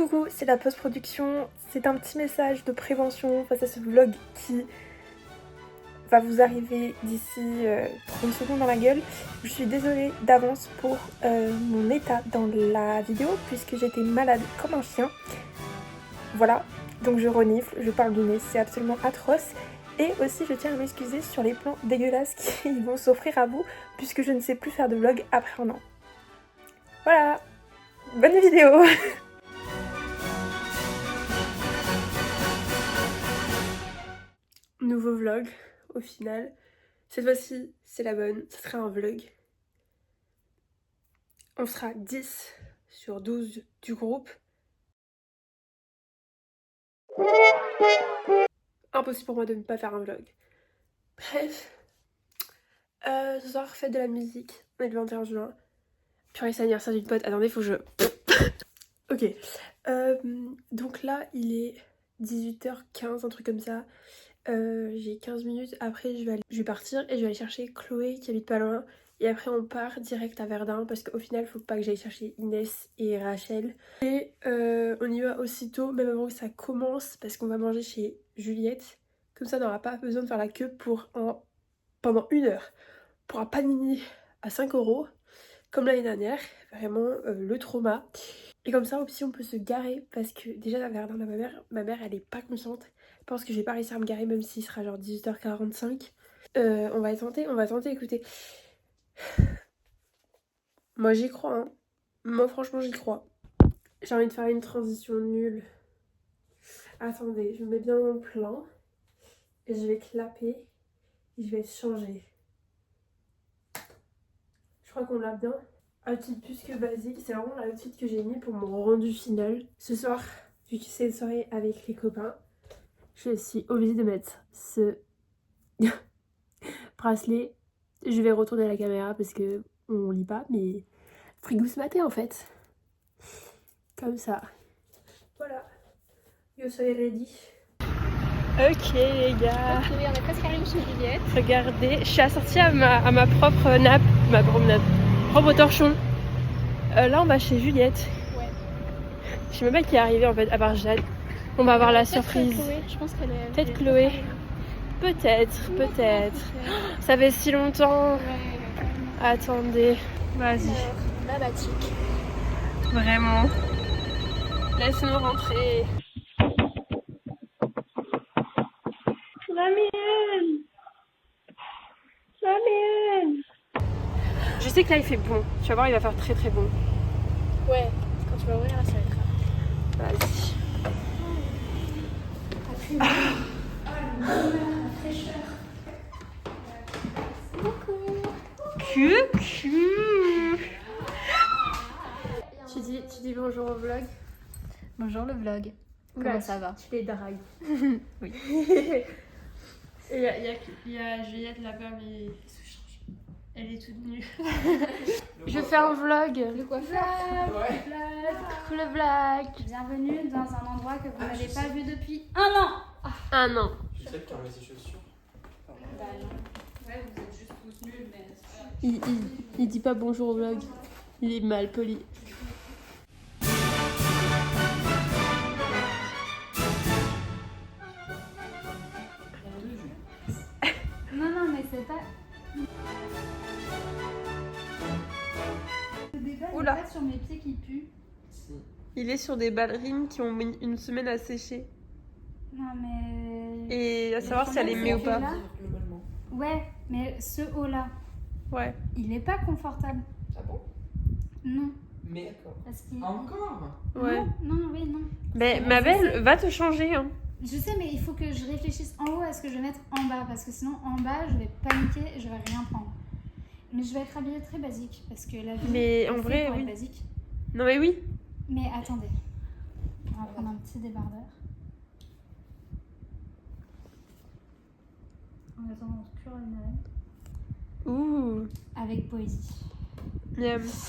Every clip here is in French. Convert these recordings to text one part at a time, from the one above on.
Coucou, c'est la post-production, c'est un petit message de prévention face à ce vlog qui va vous arriver d'ici 30 secondes dans la gueule. Je suis désolée d'avance pour mon état dans la vidéo puisque j'étais malade comme un chien. Voilà, donc je renifle, je parle du nez, c'est absolument atroce. Et aussi je tiens à m'excuser sur les plans dégueulasses qui vont s'offrir à vous puisque je ne sais plus faire de vlog après un an. Voilà, bonne vidéo. Nouveau vlog au final. Cette fois-ci, c'est la bonne. Ce sera un vlog. On sera 10 sur 12 du groupe. Impossible pour moi de ne pas faire un vlog. Bref. Ce soir, fête de la musique. On est le 21 juin. Purée, c'est l'anniversaire d'une pote. Attendez, faut que je... Ok. Donc là, il est 18h15, un truc comme ça. J'ai 15 minutes, après je vais partir et je vais aller chercher Chloé qui habite pas loin et après on part direct à Verdun parce qu'au final faut pas que j'aille chercher Inès et Rachel et on y va aussitôt même avant que ça commence parce qu'on va manger chez Juliette, comme ça on n'aura pas besoin de faire la queue pendant 1 heure pour un panini à 5 € comme l'année dernière, vraiment le trauma. Et comme ça aussi on peut se garer parce que déjà à Verdun ma mère elle est pas consciente. Je pense que je vais pas réussir à me garer même s'il sera genre 18h45. On va tenter, écoutez. Moi j'y crois hein. Moi franchement j'y crois. J'ai envie de faire une transition nulle. Attendez, je me mets bien en plein. Et je vais clapper. Et je vais changer. Je crois qu'on l'a bien. Outfit plus que basique. C'est vraiment l'outfit que j'ai mis pour mon rendu final. Ce soir, vu que c'est une soirée avec les copains, je suis obligée de mettre ce bracelet. Je vais retourner à la caméra parce que on lit pas, mais frigo ce matin en fait. Comme ça. Voilà. Yo, soyez ready. Ok les gars. Ok, on est presque arrivé chez Juliette. Regardez, je suis assortie à ma propre nappe, propre torchon. Là on va chez Juliette. Ouais. Je sais même pas qui est arrivé en fait, à part Jade. On va avoir la surprise. Chloé, je pense qu'elle est. Peut-être Chloé. Peut-être. Ça fait si longtemps. Ouais. Attendez. Vas-y. La batique. Vraiment. Laisse-nous rentrer. La mienne. Je sais que là il fait bon. Tu vas voir, il va faire très très bon. Ouais, quand tu vas ouvrir là, ça va être grave. Vas-y. La fraîcheur. Coucou. Tu dis bonjour au vlog. Bonjour le vlog. Oula, Comment ça va? Tu les dragues. Oui. Et il y a Juliette là-bas, mais elle est toute nue. Je fais un vlog. Le coiffeur. Ouais. Coucou le vlog. Bienvenue dans un endroit que vous n'avez pas vu depuis un an. Ah non. Je suis celle qui a enlevé ses chaussures. Bah non. Ouais, vous êtes juste tous nuls, mais. Il dit pas bonjour au vlog. Il est mal poli. Non, mais c'est pas. Le débat Oula. n'est pas sur mes pieds qui puent. Si. Il est sur des ballerines qui ont mis une semaine à sécher. Non, mais. Et à savoir si elle est met ou pas. Là. Globalement. Ouais, mais ce haut-là, Ouais. il est pas confortable. Ah bon? Non. Mais Parce qu'il. encore? Ouais. Non. Mais ma belle, va te changer hein. Je sais, mais il faut que je réfléchisse en haut à ce que je vais mettre en bas. Parce que sinon, en bas, je vais paniquer et je vais rien prendre. Mais je vais être habillée très basique. Parce que la vie Mais est en faite vrai, pour être oui. basique. Non mais oui. Mais attendez. On va prendre un petit débardeur. En attendant, on se cure une oreille. Ouh. Avec poésie. Miam. Ça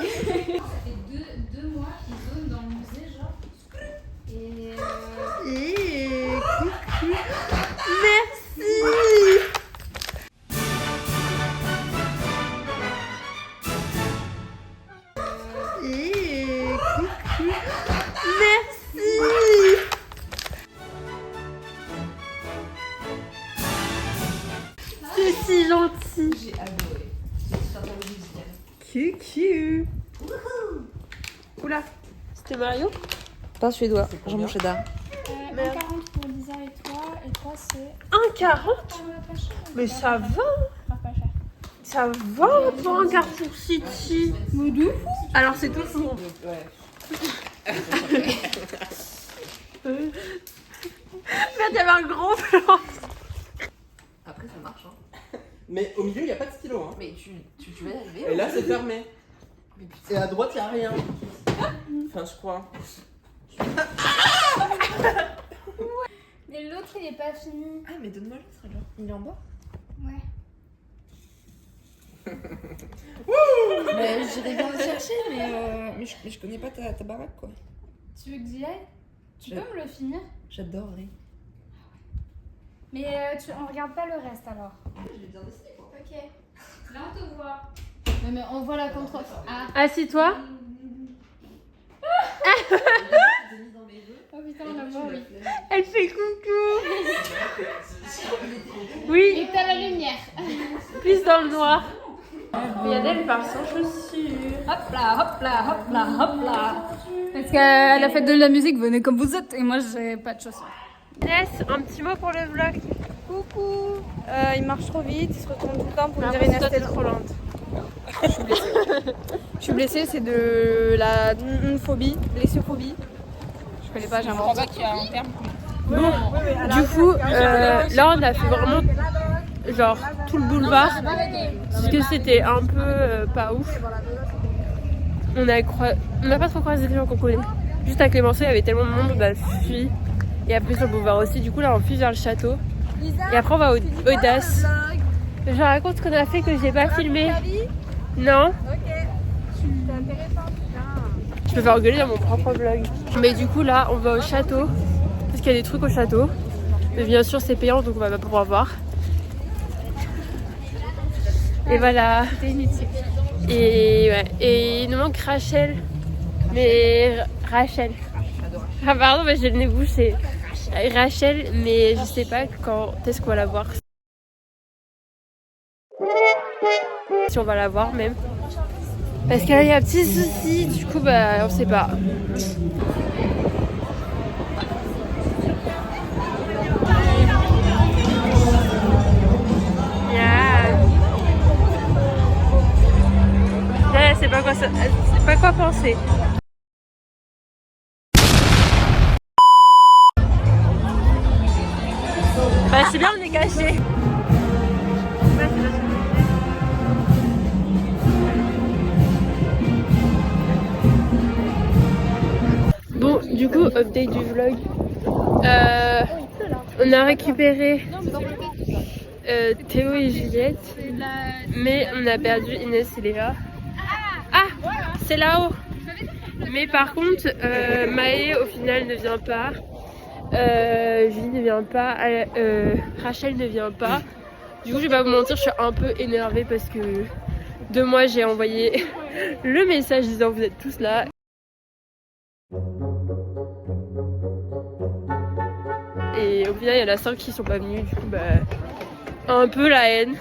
fait deux mois qu'ils zonent dans le musée, genre. Et. Coucou. Merci. Coucou. cute. Oula, c'était Mario. Pain suédois, jambon cheddar. 1,40 pour Lisa et toi c'est... 1,40. Pas cher. Mais ça va. Enfin, pas cher. Ça va pour un Carrefour City. Alors c'est tout fou. Là t'avais un gros plan. Après, ça marche. Hein. Mais au milieu, il n'y a pas de stylo. Hein. Mais tu vas y arriver. Et là, c'est fermé. Mais putain. Et à droite, il n'y a rien. Enfin, je crois. Mais l'autre il est pas fini. Ah, mais donne-moi l'autre alors. Il est en bas. Ouais. Mais j'irai bien le chercher, mais je connais pas ta baraque quoi. Tu veux que j'y aille? Tu peux me le finir? J'adorerais. Mais on regarde pas le reste alors. J'ai bien dessiné quoi. Ok. Là on te voit. Mais on voit la contre-offre. Ah. Assis-toi. Oh putain, on la voit, oui. Elle fait coucou. Oui, Et t'as la lumière. plus dans le noir. Yadel part sans chaussures. Hop là, hop là, hop là, hop là. Parce qu'à la fête de la musique, venez comme vous êtes. Et moi, j'ai pas de chaussures. Ness, un petit mot pour le vlog. Coucou, il marche trop vite, il se retourne tout le temps pour me dire Après, une toi, t'es Estelle. trop lente. Je suis blessée, c'est de la phobie, blessophobie. Je connais pas, j'invente. Du coup, là on a fait vraiment genre tout le boulevard parce que c'était un peu pas ouf. On n'a pas trop croisé des gens qu'on connaît. Juste à Clémenceau, il y avait tellement de monde, bah fuis. Et après sur le boulevard aussi, du coup là on fuit vers le château. Et après on va au Audace. Je raconte ce qu'on a fait que j'ai pas filmé. Non. Je peux faire engueuler dans mon propre vlog. Mais du coup là on va au château. Parce qu'il y a des trucs au château. Mais bien sûr c'est payant donc on va pas pouvoir voir. Et voilà. C'était inutile. Et ouais. Et il nous manque Rachel. Mais Rachel. Ah pardon mais j'ai le nez bouché. Rachel mais je sais pas quand est-ce qu'on va la voir. Si on va la voir même. Parce qu'il y a un petit souci, du coup bah on sait pas. Là, c'est pas quoi penser. Bah c'est bien, on est caché. Bon, du coup, update du vlog. On a récupéré Théo et Juliette, mais on a perdu Inès et Léa. Ah, c'est là-haut. Mais par contre, Maë au final ne vient pas. Julie ne vient pas. Rachel ne vient pas. Du coup, je vais pas vous mentir, je suis un peu énervée parce que 2 mois j'ai envoyé le message disant vous êtes tous là. Et au final, il y en a 5 qui sont pas venus, du coup, bah, un peu la haine.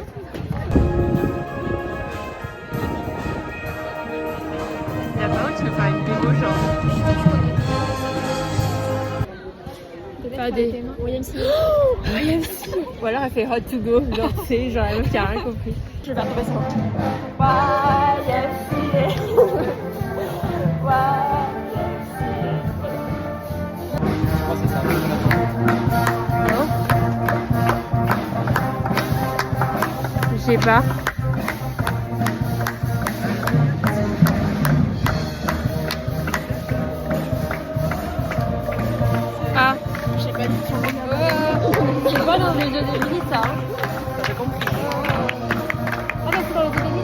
Il y a pas où tu veux faire une démo, genre. Pas des. Oh, YMC. Ou alors elle fait hot to go, genre, tu sais, genre, la meuf qui a rien compris. Je vais faire tout passer. Je crois que c'est ça. Non. Je sais pas. Ah, je sais pas du tout. Tu le vois dans les jeux de Julie, ça. Hein. J'ai compris. Ah, bah c'est dans les jeux de Julie.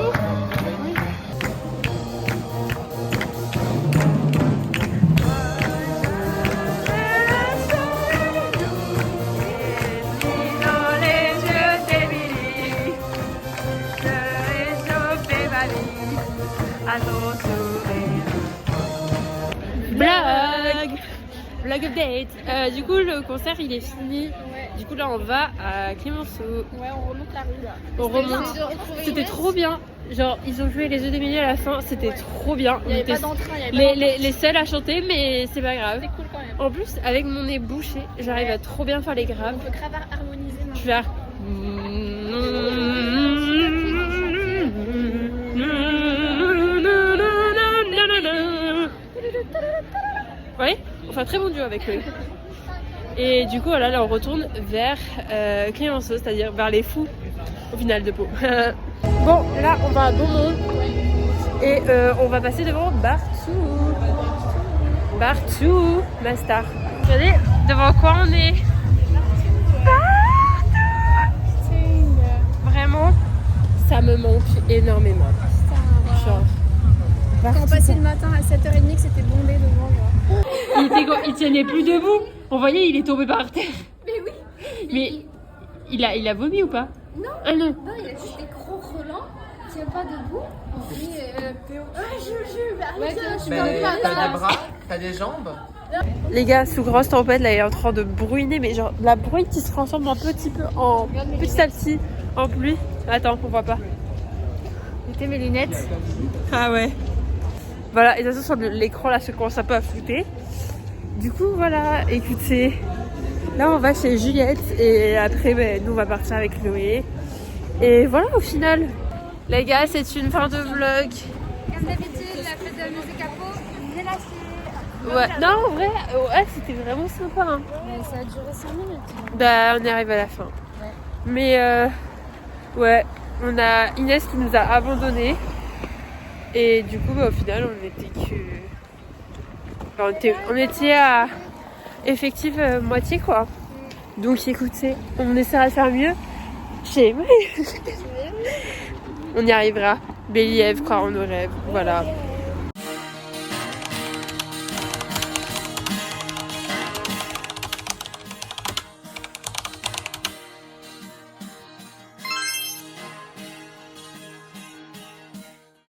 Vlog update. Du coup le concert il est fini. Du coup là on va à Clémenceau. Ouais, on remonte la rue là. On remonte. C'était trop bien. Genre, ils ont joué les œufs de minuit à la fin, c'était trop bien. Il y avait On pas était d'entrain, il y avait pas d'entrain. les seuls à chanter, mais c'est pas grave. C'est cool quand même. En plus, avec mon nez bouché, j'arrive à trop bien faire les graves. On peut grave harmoniser Je vais faire. Oui, on fait un très bon duo avec lui. Et du coup, voilà, là on retourne vers Clémenceau, c'est-à-dire vers les fous au final de Pau. Bon, là on va à Beaumont et on va passer devant Bartou. Bartou, ma star. Regardez devant quoi on est. Vraiment, ça me manque énormément. Genre, Quand on passait le matin à 7h30 que c'était bondé devant moi. il tienait plus debout. On voyait, il est tombé par terre. Mais oui. Mais il a vomi ou pas? Non. Ah non. Non, il a juste des gros relents. Il tient pas debout. Et puis Théo. Ah, je Mais t'as des bras, t'as des jambes. Les gars, sous grosse tempête, là, il est en train de bruiner, mais genre la bruine qui se transforme un petit peu en petit à petit en pluie. Attends, on voit pas. Mettez mes lunettes. Ah ouais. Voilà, et de toute façon, sur l'écran là, se commence un peu à flouter. Du coup, voilà, écoutez, là on va chez Juliette et après, ben, nous on va partir avec Chloé. Et voilà, au final, les gars, c'est une fin de vlog. Comme d'habitude, la fête de la musique à Pau, j'ai lâché. Ouais, non, en vrai, ouais, c'était vraiment sympa. Hein. Mais ça a duré 5 minutes. Bah, on est arrivé à la fin. Mais, ouais, on a Inès qui nous a abandonnés. Et du coup, bah, au final, on était que. Enfin, on était à effectif moitié, quoi. Donc, écoutez, on essaiera de faire mieux. On y arrivera. Béliève, croire en nos rêves. Voilà.